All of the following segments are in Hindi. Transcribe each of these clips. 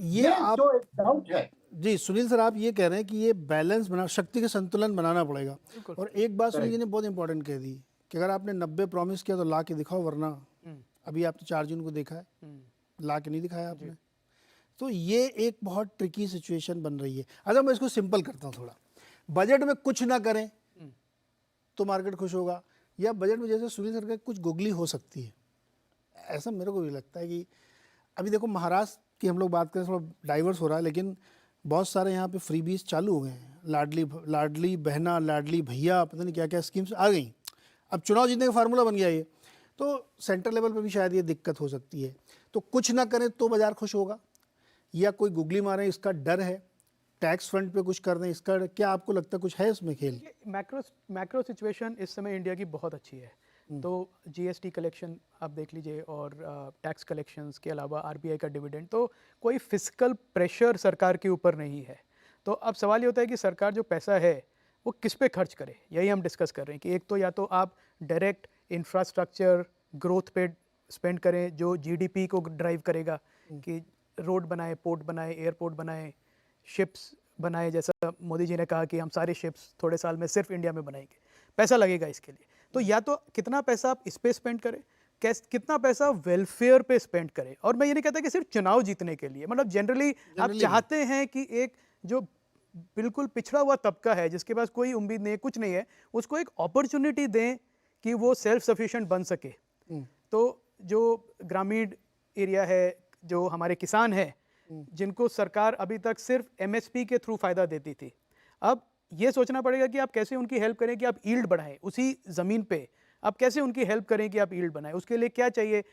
ये आप जो एक डाउट है। जी सुनील सर, आप ये कह रहे हैं कि ये बैलेंस बना, शक्ति का संतुलन बनाना पड़ेगा। बिल्कुल। और एक बात सुनील जी करेक्ट। ने बहुत इंपॉर्टेंट कह दी कि अगर आपने 90 प्रॉमिस किया तो ला के दिखाओ, वरना अभी आपने 4 जून को देखा है, ला के नहीं दिखाया आपने। तो ये एक बहुत ट्रिकी सिचुएशन बन रही है। अच्छा, मैं इसको सिंपल करता हूँ थोड़ा। बजट में कुछ ना करें तो मार्केट खुश होगा, या बजट में जैसे सुनील सर का कुछ गुगली हो सकती है, ऐसा मेरे को भी लगता है। कि अभी देखो महाराष्ट्र की हम लोग बात करें, थोड़ा डाइवर्स हो रहा है, लेकिन बहुत सारे यहाँ पे फ्रीबीज चालू हो गए हैं। लाडली बहना, लाडली भैया, पता नहीं क्या क्या स्कीम्स आ गई। अब चुनाव जीतने का फार्मूला बन गया ये, तो सेंट्रल लेवल पे भी शायद ये दिक्कत हो सकती है। तो कुछ ना करें तो बाजार खुश होगा, या कोई गुगली मारे इसका डर है, टैक्स फ्रंट पे कुछ कर दें इसका, क्या आपको लगता है कुछ है इसमें खेल? मैक्रो सिचुएशन इस समय इंडिया की बहुत अच्छी है। तो जीएसटी कलेक्शन आप देख लीजिए, और टैक्स कलेक्शंस के अलावा आरबीआई का डिविडेंड, तो कोई फिजिकल प्रेशर सरकार के ऊपर नहीं है। तो अब सवाल ये होता है कि सरकार जो पैसा है वो किस पे खर्च करे, यही हम डिस्कस कर रहे हैं। कि एक तो या तो आप डायरेक्ट इंफ्रास्ट्रक्चर ग्रोथ पे स्पेंड करें जो जीडीपी को ड्राइव करेगा, कि रोड बनाए, पोर्ट बनाए, एयरपोर्ट बनाए, शिप्स बनाए, जैसा मोदी जी ने कहा कि हम सारे शिप्स थोड़े साल में सिर्फ इंडिया में बनाएंगे, पैसा लगेगा इसके लिए। तो या तो कितना पैसा आप इस पे स्पेंड करें, कितना पैसा वेलफेयर पे स्पेंड करें। और मैं ये नहीं कहता कि सिर्फ चुनाव जीतने के लिए, मतलब जनरली आप चाहते हैं कि एक जो बिल्कुल पिछड़ा हुआ तबका है जिसके पास कोई उम्मीद नहीं है, कुछ नहीं है, उसको एक अपॉर्चुनिटी दें कि वो सेल्फ सफिशिएंट बन सके। तो जो ग्रामीण एरिया है, जो हमारे किसान हैं, जिनको सरकार अभी तक सिर्फ एमएसपी के थ्रू फायदा देती थी, अब ये सोचना पड़ेगा कि आप कैसे उनकी हेल्प करें कि आप यील्ड बढ़ाएं उसी ज़मीन पे। आप कैसे उनकी हेल्प करें कि आप यील्ड बनाएं, उसके लिए क्या चाहिए?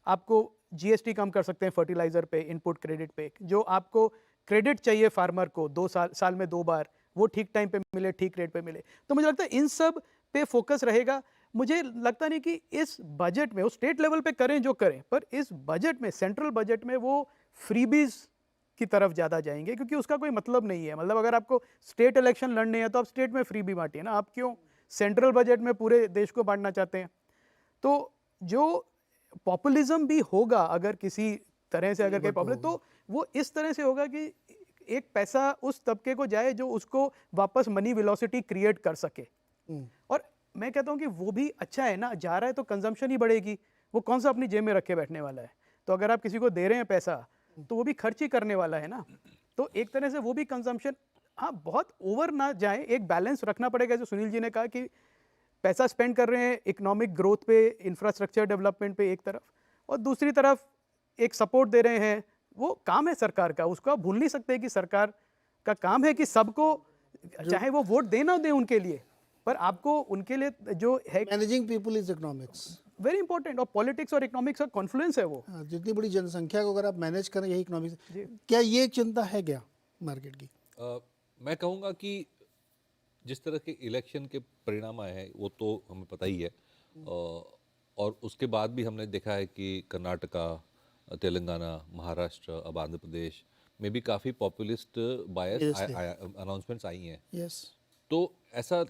आपको जीएसटी कम कर सकते हैं फर्टिलाइज़र पे, इनपुट क्रेडिट पे। जो आपको क्रेडिट चाहिए फार्मर को 2 साल में 2 बार, वो ठीक टाइम पे मिले, ठीक रेट पे मिले। तो मुझे लगता है इन सब पे फोकस रहेगा। मुझे लगता नहीं कि इस बजट में वो स्टेट लेवल पे करें जो करें, पर इस बजट में, सेंट्रल बजट में, वो फ्रीबीज की तरफ ज़्यादा जाएंगे, क्योंकि उसका कोई मतलब नहीं है। मतलब अगर आपको स्टेट इलेक्शन लड़ने हैं तो आप स्टेट में फ्रीबी बांटिए ना, आप क्यों सेंट्रल बजट में पूरे देश को बांटना चाहते हैं? तो जो पॉपुलिज्म भी होगा अगर किसी तरह से, अगर कोई पॉपुलर, तो वो इस तरह से होगा कि एक पैसा उस तबके को जाए जो उसको वापस मनी वेलोसिटी क्रिएट कर सके। और मैं कहता हूँ कि वो भी अच्छा है ना, जा रहा है तो कंजम्पशन ही बढ़ेगी। वो कौन सा अपनी जेब में रखे बैठने वाला है? तो अगर आप किसी को दे रहे हैं पैसा तो वो भी खर्च ही करने वाला है ना। तो एक तरह से वो भी कंजम्पशन, हाँ, बहुत ओवर ना जाए, एक बैलेंस रखना पड़ेगा। जो सुनील जी ने कहा कि पैसा स्पेंड कर रहे हैं इकोनॉमिक ग्रोथ पे, इंफ्रास्ट्रक्चर डेवलपमेंट पे एक तरफ, और दूसरी तरफ एक सपोर्ट दे रहे हैं, वो काम है सरकार का। उसको आप भूल नहीं सकते कि सरकार का काम है कि सबको, चाहे वो वोट दे ना दे उनके लिए, पर आपको उनके लिए जो है managing people is economics, very important. और पॉलिटिक्स और इकोनॉमिक्स का कॉन्फ्लुएंस है वो। जितनी बड़ी जनसंख्या को अगर आप मैनेज करें, यही इकोनॉमिक्स। क्या ये एक चिंता है क्या मार्केट की? मैं कहूँगा कि जिस तरह के इलेक्शन के परिणाम आए हैं वो तो हमें पता ही है। और उसके बाद भी हमने देखा है कि कर्नाटका, तेलंगाना, महाराष्ट्र, अब आंध्र प्रदेश में भी काफ़ी पॉपुलिस्ट बायस अनाउंसमेंट्स आई हैं। यस। तो ऐसा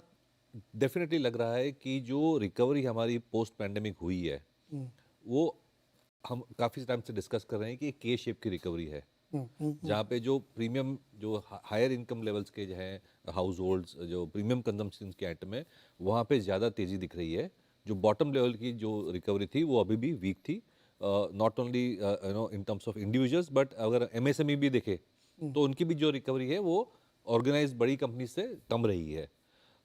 डेफिनेटली लग रहा है कि जो रिकवरी हमारी पोस्ट पैंडेमिक हुई है वो हम काफ़ी टाइम से डिस्कस कर रहे हैं कि एक के शेप की रिकवरी है, जहाँ पे जो प्रीमियम, जो हायर इनकम लेवल्स के जो हैं हाउस होल्ड्स, जो प्रीमियम कंजम्पशन के आइटम है, वहाँ पे ज़्यादा तेज़ी दिख रही है। जो बॉटम लेवल की जो रिकवरी थी वो अभी भी वीक थी, not only in terms of individuals, but अगर एमएसएमई भी देखे तो उनकी भी जो रिकवरी है वो ऑर्गेनाइज बड़ी कंपनी से कम रही है।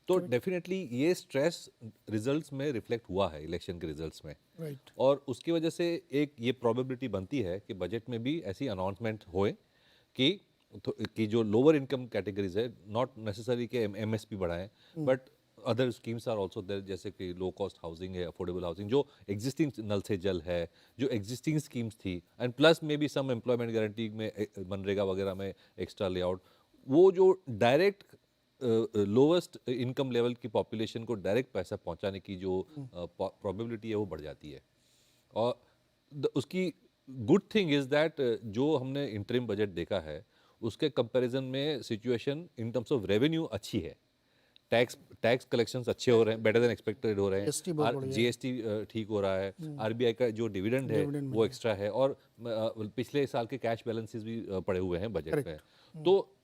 तो डेफिनेटली ये स्ट्रेस रिजल्ट्स में रिफ्लेक्ट हुआ है इलेक्शन के रिजल्ट्स में। राइट। और उसकी वजह से एक ये प्रोबेबिलिटी बनती है कि बजट में भी ऐसी अनाउंसमेंट होए कि जो लोअर इनकम कैटेगरीज है, नॉट नेसेसरी के एमएसपी बढ़ाएं, but other schemes are also there, जैसे कि लो कॉस्ट हाउसिंग है, अफोर्डेबल हाउसिंग, जो एग्जिस्टिंग नल से जल है, जो एग्जिस्टिंग स्कीम्स थी, and plus may be some employment guarantee में, मनरेगा वगैरह में एक्स्ट्रा लेआउट, वो जो डायरेक्ट लोवेस्ट इनकम लेवल की पॉपुलेशन को डायरेक्ट पैसा पहुंचाने की जो प्रोबेबिलिटी है वो बढ़ जाती है। और उसकी गुड थिंग इज़ दैट जो हमने इंटरिम बजट देखा है उसके कंपैरिजन में situation in terms of revenue अच्छी है। टैक्स कलेक्शंस अच्छे हो रहे हैं, बेटर देन एक्सपेक्टेड हो रहे GST बहुत हैं, बढ़िया है। जीएसटी ठीक हो रहा है, आरबीआई का जो डिविडेंड है वो एक्स्ट्रा है, और पिछले साल के कैश बैलेंसेस भी पड़े हुए हैं बजट में। तो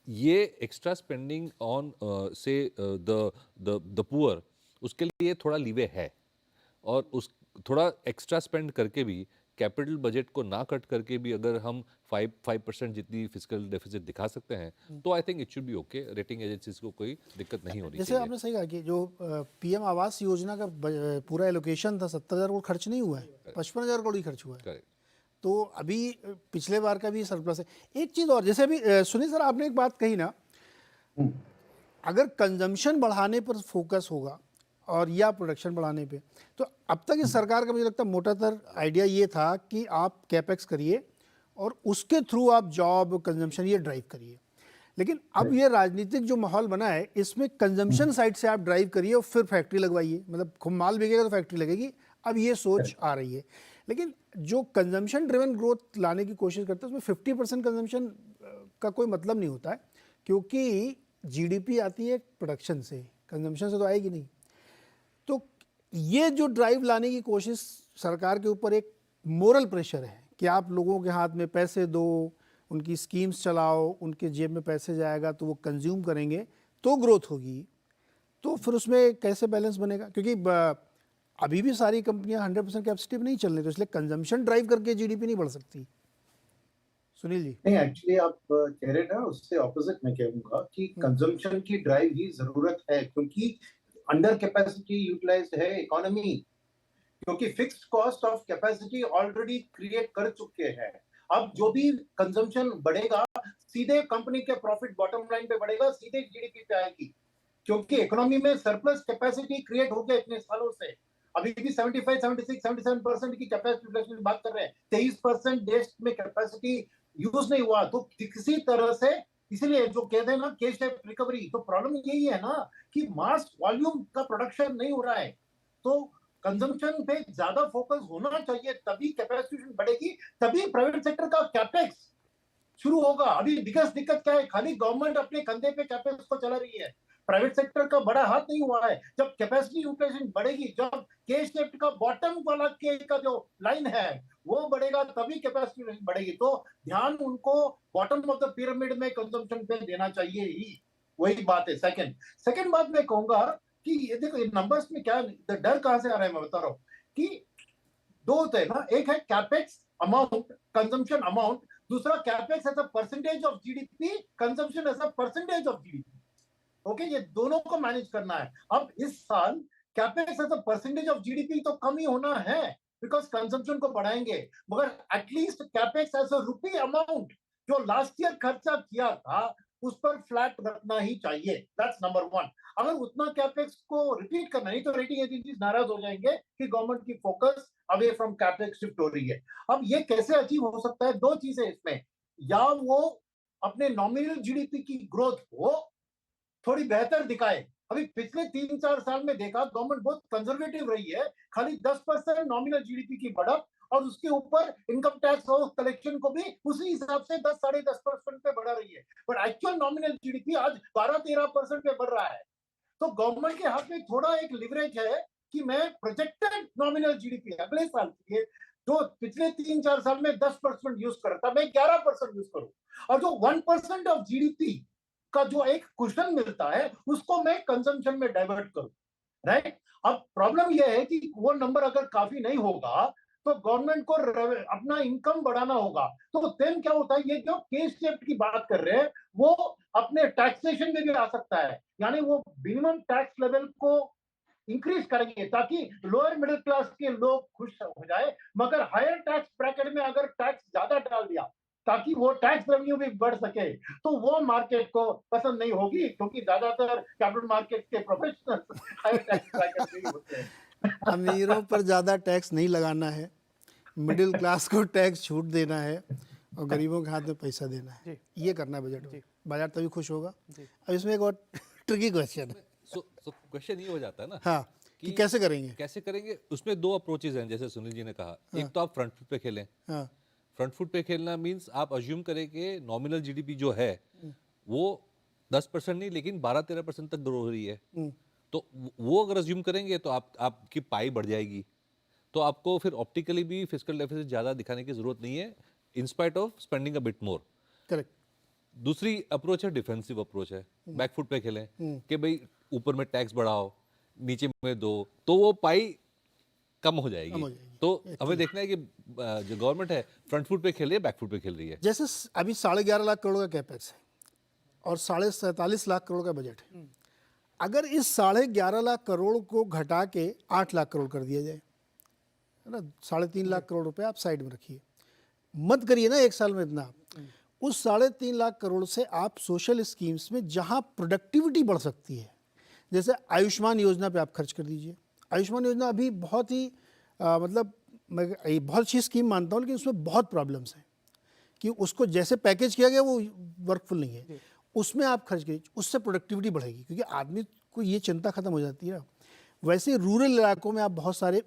ये एक्स्ट्रा स्पेंडिंग ऑन से द पुअर, उसके लिए थोड़ा लीवे है, और उस थोड़ा एक्स्ट्रा स्पेंड करके भी, कैपिटल बजट को ना कट करके भी अगर हम 5% जितनी फिजिकल डेफिसिट दिखा सकते हैं तो I think it should be okay. Rating agencies को कोई दिक्कत नहीं होनी जैसे चाहिए। आपने सही कहा कि जो पीएम आवास योजना का पूरा एलोकेशन था 70,000 करोड़ खर्च नहीं हुआ है, 55,000 करोड़ ही खर्च हुआ है। करेक्ट। तो अभी पिछले बार का भी सरप्लस है। एक चीज़ और, जैसे अभी सुनील सर आपने एक बात कही ना, अगर कंजम्पशन बढ़ाने पर फोकस होगा और या प्रोडक्शन बढ़ाने पे, तो अब तक इस सरकार का मुझे लगता है मोटातर आइडिया ये था कि आप कैपेक्स करिए और उसके थ्रू आप जॉब कंजम्पशन ये ड्राइव करिए। लेकिन अब ये राजनीतिक जो माहौल बना है, इसमें कंजम्पशन साइड से आप ड्राइव करिए और फिर फैक्ट्री लगवाइए, मतलब खूब माल बिकेगा तो फैक्ट्री लगेगी। अब ये सोच आ रही है। लेकिन जो कंजम्पशन ड्रिवन ग्रोथ लाने की कोशिश करते हैं उसमें 50% कंजम्पशन का कोई मतलब नहीं होता है, क्योंकि जीडीपी आती है प्रोडक्शन से, कंजम्पशन से तो आएगी नहीं। तो ये जो ड्राइव लाने की कोशिश सरकार के ऊपर एक मोरल प्रेशर है कि आप लोगों के हाथ में पैसे दो, उनकी स्कीम्स चलाओ, उनके जेब में पैसे जाएगा तो वो कंज्यूम करेंगे तो ग्रोथ होगी। तो फिर उसमें कैसे बैलेंस बनेगा, क्योंकि अभी भी सारी कंपनियां 100% कैपेसिटी पे नहीं चल रही, तो इसलिए कंजम्पशन ड्राइव करके जीडीपी नहीं बढ़ सकती। सुनील जी। नहीं, एक्चुअली आप कह रहे ना, उससे ऑपोजिट मैं कहूंगा कि कंजम्पशन की ड्राइव ही जरूरत है, क्योंकि अंडर कैपेसिटी यूटिलाइज्ड है इकोनॉमी, क्योंकि fixed cost of capacity already create कर चुके हैं। अब जो भी कंजम्पशन बढ़ेगा सीधे कंपनी के प्रॉफिट बॉटम लाइन पे बढ़ेगा, सीधे जीडीपी पे आएगी, क्योंकि इकोनॉमी में सरप्लस कैपेसिटी क्रिएट हो गया इतने सालों से। अभी भी 75, 76, 77% की कैपेसिटी यूटिलाइजेशन की बात कर रहे हैं, 23% देश में कैपेसिटी यूज नहीं हुआ। तो किसी तरह से, इसलिए जो कहते हैं ना के शेप रिकवरी, तो प्रॉब्लम यही है ना कि मास वॉल्यूम का प्रोडक्शन नहीं हो रहा है, तो कंजम्पशन पे ज्यादा फोकस होना चाहिए, तभी कैपेसिटी बढ़ेगी, तभी प्राइवेट सेक्टर का कैपेक्स शुरू होगा। अभी बिगेस्ट दिक्कत क्या है, खाली गवर्नमेंट अपने कंधे पे कैपेक्स को चला रही है, प्राइवेट सेक्टर का बड़ा हाथ नहीं हुआ है। जब कैपेसिटी यूटिलाइजेशन बढ़ेगी, जब के शेप का बॉटम वाला के का जो लाइन है वो बढ़ेगा, तभी कैपेसिटी बढ़ेगी। तो ध्यान उनको बॉटम ऑफ द पिरामिड में कंजम्पशन पे देना चाहिए ही, वही बात है। सेकंड बात मैं कहूंगा कि ये देखो, ये नंबर्स में क्या डर कहां से आ रहा है, मैं बता रहा हूँ कि दो होते हैं ना, एक है कैपेक्स अमाउंट, कंजम्पशन अमाउंट, दूसरा capex as a percentage of GDP, consumption as a percentage of GDP. Okay, ये दोनों को मैनेज करना है। अब इस साल capex as a percentage of GDP तो कम ही होना है, बिकॉज कंजम्पशन को बढ़ाएंगे, मगर at least capex as a rupee amount जो लास्ट ईयर खर्चा किया था उस पर फ्लैट रखना ही चाहिए। That's number one. अगर उतना कैपेक्स को रिपीट करना, नहीं तो रेटिंग एजेंसीज नाराज हो जाएंगे कि गवर्नमेंट की focus away from capex shift हो रही है। अब ये कैसे अचीव हो सकता है, दो चीजें इसमें, या वो अपने नॉमिनल जीडीपी की ग्रोथ को थोड़ी बेहतर दिखाए। अभी पिछले 3-4 साल में देखा गवर्नमेंट बहुत कंजर्वेटिव रही है, खाली 10% नॉमिनल जीडीपी की बढ़त, और उसके ऊपर इनकम टैक्स और कलेक्शन को भी उसी हिसाब से 10-10.5% पे बढ़ा रही है। बट एक्चुअल नॉमिनल जीडीपी आज 12-13% पे बढ़ रहा है। तो गवर्नमेंट के हाथ में थोड़ा एक लिवरेज है कि मैं प्रोजेक्टेड नॉमिनल जीडीपी अगले साल के लिए, जो पिछले 3-4 साल में 10% यूज कर रहा था, मैं 11% यूज करूं, और जो 1% ऑफ जीडीपी का जो एक कुशन मिलता है उसको मैं कंजम्पशन में डाइवर्ट करूं, राइट। अब प्रॉब्लम यह है कि वो नंबर अगर काफी नहीं होगा तो गवर्नमेंट को अपना इनकम बढ़ाना होगा। तो देन क्या होता है, ये जो केस शिफ्ट की बात कर रहे हैं वो अपने टैक्सेशन में भी आ सकता है, यानी वो मिनिमम टैक्स लेवल को इंक्रीज करेंगे ताकि लोअर मिडिल क्लास के लोग खुश हो जाए, मगर हायर टैक्स ब्रैकेट में अगर टैक्स ज्यादा डाल दिया ताकि वो टैक्स रेवेन्यू भी बढ़ सके, तो वो मार्केट को पसंद नहीं होगी, क्योंकि ज्यादातर कैपिटल मार्केट के प्रोफेशनल्स हायर टैक्स ब्रैकेट में ही होते हैं। अमीरों पर ज़्यादा टैक्स नहीं लगाना है, मिडिल क्लास को टैक्स छूट देना है और गरीबों के हाथ में पैसा देना है, ये करना है बजट में। बाजार तभी खुश होगा। अब इसमें एक और ट्रिकी क्वेश्चन है। सो क्वेश्चन ये हो जाता है ना हाँ, कि कैसे करेंगे। उसमें दो अप्रोचेज हैं, जैसे सुनील जी ने कहा। एक तो आप फ्रंट फुट पे खेलें। हाँ, फ्रंट फुट पे खेलना मींस आप अज्यूम करें कि नॉमिनल जीडीपी जो है वो 10% नहीं लेकिन 12-13% तक ग्रो हो रही है, हम्म, तो वो अगर अज्यूम करेंगे तो आपकी पाई बढ़ जाएगी, तो आपको फिर ऑप्टिकली भी फिस्कल डेफिसिट ज़्यादा दिखाने की ज़रूरत नहीं है, in spite of spending a bit more. Correct. दूसरी अप्रोच है डिफेंसिव अप्रोच है, बैकफुट पे खेलें कि भाई ऊपर में टैक्स बढ़ाओ, नीचे में दो, तो वो पाई कम हो जाएगी। हो जाएगी। तो हमें देखना है कि जो गवर्नमेंट है फ्रंट फुट पे खेल रही है, बैक फुट पे खेल रही है। जैसे अभी 11.5 लाख करोड़ का कैपेक्स है और 47.5 लाख करोड़ का बजट है। अगर इस 11.5 लाख करोड़ को घटा के 8 लाख करोड़ कर दिया जाए, है ना, 3.5 लाख करोड़ रुपए आप साइड में रखिए, मत करिए ना एक साल में इतना। उस 3.5 लाख करोड़ से आप सोशल स्कीम्स में जहां प्रोडक्टिविटी बढ़ सकती है, जैसे आयुष्मान योजना पे आप खर्च कर दीजिए। आयुष्मान योजना अभी बहुत ही मतलब मैं ये बहुत अच्छी स्कीम मानता हूँ, लेकिन उसमें बहुत प्रॉब्लम्स हैं कि उसको जैसे पैकेज किया गया वो वर्कफुल नहीं है। उसमें आप खर्च करिए, उससे प्रोडक्टिविटी बढ़ेगी, क्योंकि आदमी को ये चिंता खत्म हो जाती है ना। वैसे रूरल इलाकों में आप बहुत सारे